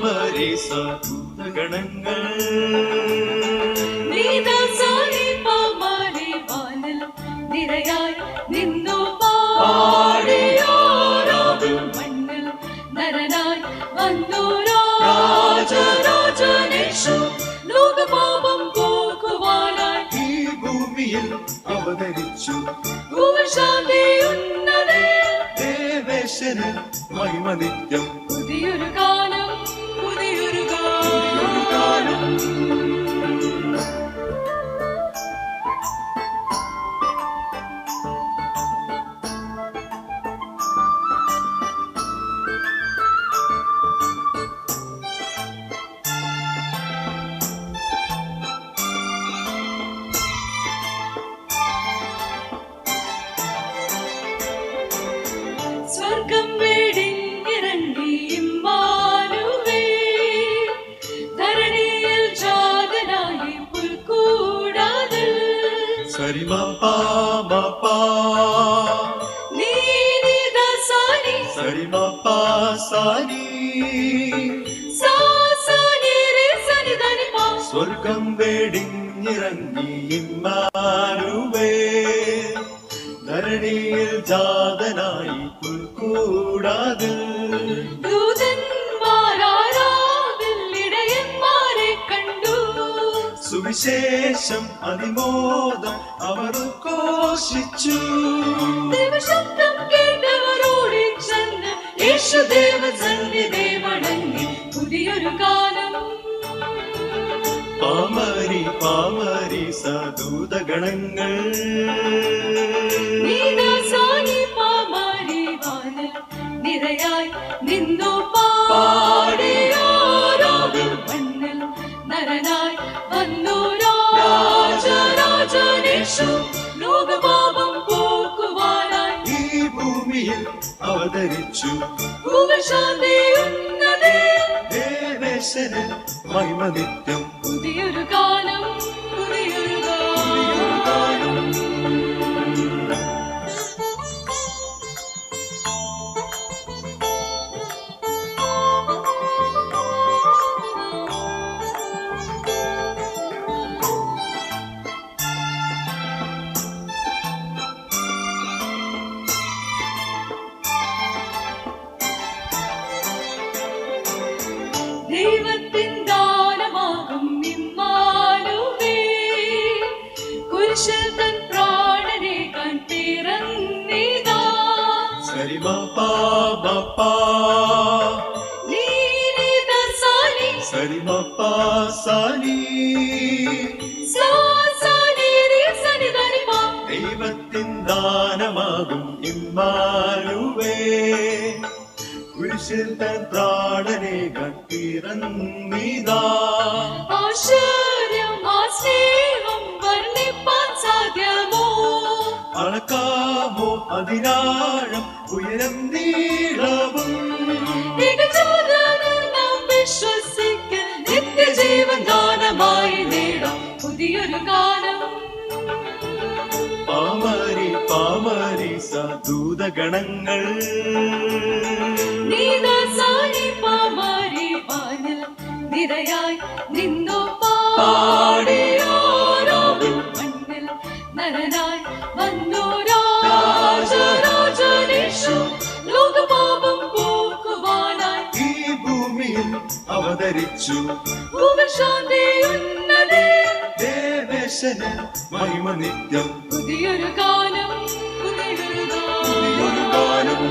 പാമരീസ ഗണങ്ങൾ നിരയായി നിന്നു പാടിയോരാകും മണ്ണിൽ നരനായി വന്നു രാജരാജനേശു ലോകപാപം പോക്കുവാനായി ഈ ഭൂമിയിൽ അവതരിച്ചു. ഭൂമിശാന്തി ഉന്നതേ ദേവേശന് മഹിമ നിത്യം. പുതിയൊരു കാലം പുതിയൊരു കാലം സ്വർഗം വെടിഞ്ഞിറങ്ങി ഇമ്മാനുവേൽ ധരണിയിൽ ജാതനായി പുൽക്കൂടാതിൽ സരിമ പാ നീനിദസാനി സരിമ പാസാനി സാസാനി രേസനിദനി പാ സ്വർഗം വെടിഞ്ഞിറങ്ങി ഇമ്മാനുവേൽ ധരണിയിൽ ജാതനായി പുൽക്കൂടാതിൽ. ദൂതന്മാരാരാവിൽ ഇടയന്മാരെ കണ്ടു. സുവിശേഷം അതിമോദം അവർ ഉദ്ഘോഷിച്ചു. ദൈവശബ്ദം കേട്ടവരോടി ചെന്ന് യേശുദേവ സന്നിധി വണങ്ങി. പുതിയൊരു കാലം പാമരി പാമരി സദൂതഗണങ്ങൾ നീദാസാനി പാമാരി വാനിൽ നിരയായി നിന്നു പാടിയോരാകും മണ്ണിൽ നരനായി വന്നു രാജരാജനേശു ലോകപാപം പോക്കുവാനായി ഈ ഭൂമിയിൽ അവതരിച്ചു. ഭൂമിശാന്തി ഉന്നതേ ദേവേശന് മഹിമ നിത്യം. പുതിയൊരു കാലം പുതിയൊരു കാലം ദൈവത്തിൻ ദാനമാകും ഇമ്മാനുവേൽ കുരിശിൽ തൻ പ്രാണനേകാൻ പിറന്നിതാ. സരിമ പാ നീനിദസാനി സരിമ പാസാനി സാസാനി രേസനിദനി പാ ദൈവത്തിൻ ദാനമാകും ഇമ്മാനുവേൽ കുരിശിൽ തൻ പ്രാണനെ കട്ടിറങ്ങിതാ. ആശ്ചര്യം ആ സ്നേഹം വർണ്ണിപ്പാൻ സാധ്യമോ? അളക്കാമോ അതിനാഴം ഉയരം നീളവും. ഏകജാതനിൽ നാം വിശ്വസിക്കും നിത്യജീവൻ ദാനമായി നേടാം പുതിയൊരു കാലം. പാമരി പാമരി സദൂതഗണങ്ങൾ നീദാസാനി പാമാരി വാനിൽ നിരയായി നിന്നു പാടിയോരാകും മണ്ണിൽ നരനായി വന്നു രാജരാജനേശു ലോകപാപം പോക്കുവാനായി ഈ ഭൂമിയിൽ അവതരിച്ചു. ഭൂമിശാന്തി ഉന്നതേ ദേവേശന് മഹിമ നിത്യം. പുതിയൊരു കാലം പുതിയൊരു പുതിയൊരു കാലം കാലം